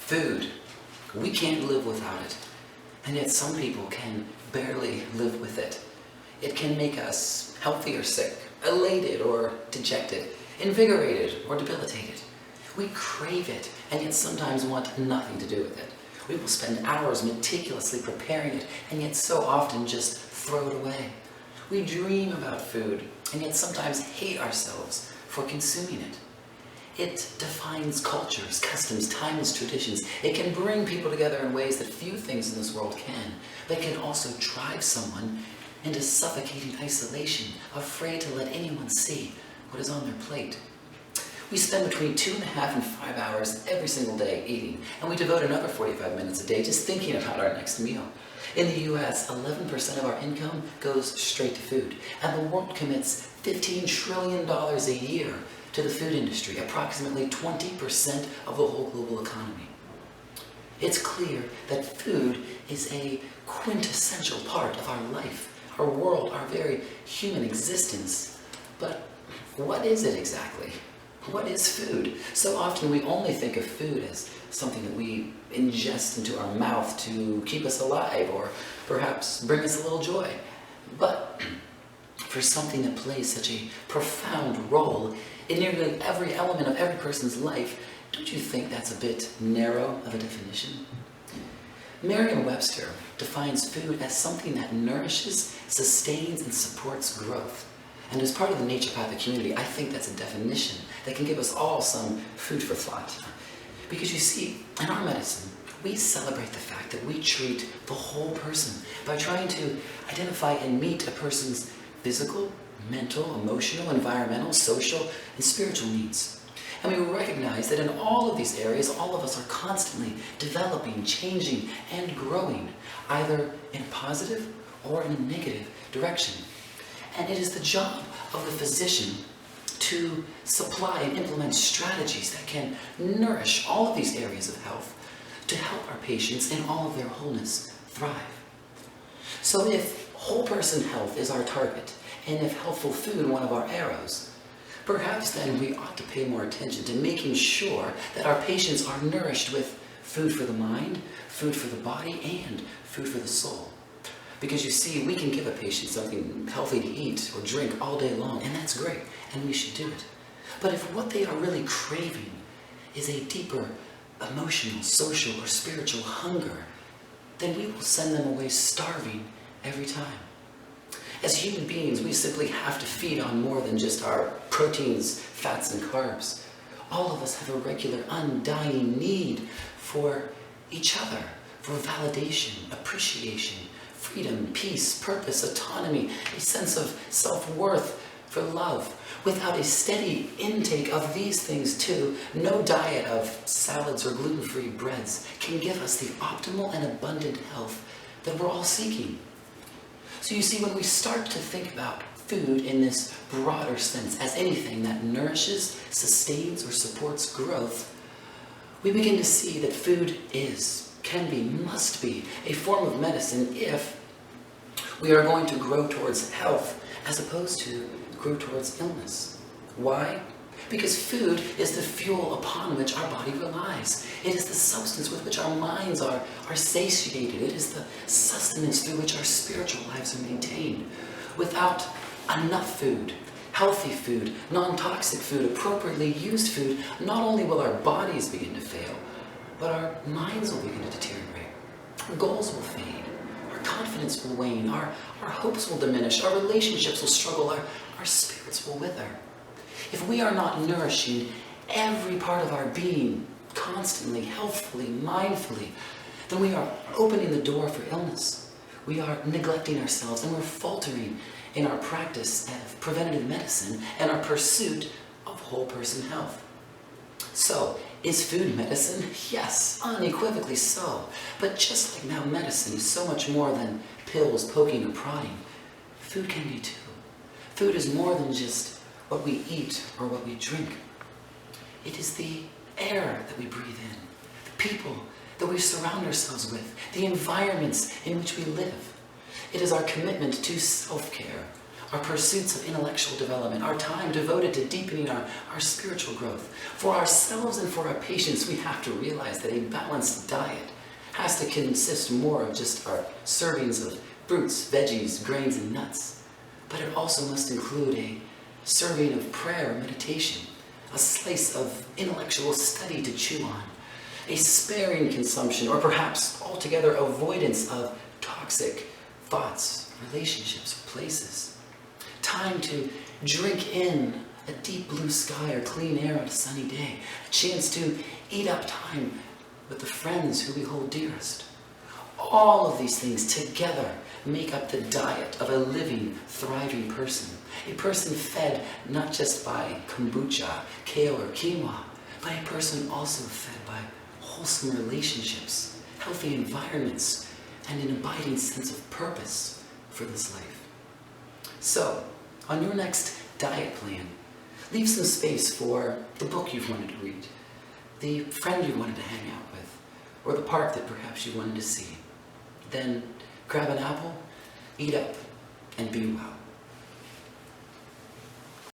Food. We can't live without it. And yet some people can barely live with it. It can make us healthy or sick, elated or dejected, invigorated or debilitated. We crave it, and yet sometimes want nothing to do with it. We will spend hours meticulously preparing it, and yet so often just throw it away. We dream about food, and yet sometimes hate ourselves for consuming it. It defines cultures, customs, timeless traditions. It can bring people together in ways that few things in this world can. But it can also drive someone into suffocating isolation, afraid to let anyone see what is on their plate. We spend between 2.5 and 5 hours every single day eating, and we devote another 45 minutes a day just thinking about our next meal. In the US, 11% of our income goes straight to food, and the world commits $15 trillion a year to the food industry, approximately 20% of the whole global economy. It's clear that food is a quintessential part of our life, our world, our very human existence. But what is it exactly? What is food? So often we only think of food as something that we ingest into our mouth to keep us alive or perhaps bring us a little joy. But for something that plays such a profound role in nearly every element of every person's life, don't you think that's a bit narrow of a definition? Merriam-Webster defines food as something that nourishes, sustains, and supports growth. And as part of the naturopathic community, I think that's a definition that can give us all some food for thought. Because you see, in our medicine, we celebrate the fact that we treat the whole person by trying to identify and meet a person's physical, mental, emotional, environmental, social, and spiritual needs. And we recognize that in all of these areas, all of us are constantly developing, changing, and growing, either in a positive or in a negative direction. And it is the job of the physician to supply and implement strategies that can nourish all of these areas of health to help our patients in all of their wholeness thrive. So if whole person health is our target, and if healthful food one of our arrows, perhaps then we ought to pay more attention to making sure that our patients are nourished with food for the mind, food for the body, and food for the soul. Because you see, we can give a patient something healthy to eat or drink all day long, and that's great, and we should do it. But if what they are really craving is a deeper emotional, social, or spiritual hunger, then we will send them away starving every time. As human beings, we simply have to feed on more than just our proteins, fats, and carbs. All of us have a regular, undying need for each other, for validation, appreciation, freedom, peace, purpose, autonomy, a sense of self-worth, for love. Without a steady intake of these things too, no diet of salads or gluten-free breads can give us the optimal and abundant health that we're all seeking. So you see, when we start to think about food in this broader sense as anything that nourishes, sustains, or supports growth, we begin to see that food is, can be, must be a form of medicine if we are going to grow towards health as opposed to grow towards illness. Why? Because food is the fuel upon which our body relies. It is the substance with which our minds are satiated. It is the sustenance through which our spiritual lives are maintained. Without enough food, healthy food, non-toxic food, appropriately used food, not only will our bodies begin to fail, but our minds will begin to deteriorate. Our goals will fade. Our confidence will wane. Our hopes will diminish. Our relationships will struggle. Our spirits will wither. If we are not nourishing every part of our being constantly, healthfully, mindfully, then we are opening the door for illness. We are neglecting ourselves, and we're faltering in our practice of preventative medicine and our pursuit of whole person health. So, is food medicine? Yes, unequivocally so. But just like now medicine is so much more than pills, poking, or prodding, food can be too. Food is more than just what we eat or what we drink. It is the air that we breathe in, the people that we surround ourselves with, the environments in which we live. It is our commitment to self-care, our pursuits of intellectual development, our time devoted to deepening our spiritual growth. For ourselves and for our patients, we have to realize that a balanced diet has to consist more of just our servings of fruits, veggies, grains, and nuts. But it also must include a serving of prayer or meditation, a slice of intellectual study to chew on, a sparing consumption or perhaps altogether avoidance of toxic thoughts, relationships, places. Time to drink in a deep blue sky or clean air on a sunny day, a chance to eat up time with the friends who we hold dearest. All of these things together make up the diet of a living, thriving person. A person fed not just by kombucha, kale, or quinoa, but a person also fed by wholesome relationships, healthy environments, and an abiding sense of purpose for this life. So, on your next diet plan, leave some space for the book you've wanted to read, the friend you wanted to hang out with, or the park that perhaps you wanted to see. Then grab an apple, eat up, and be well.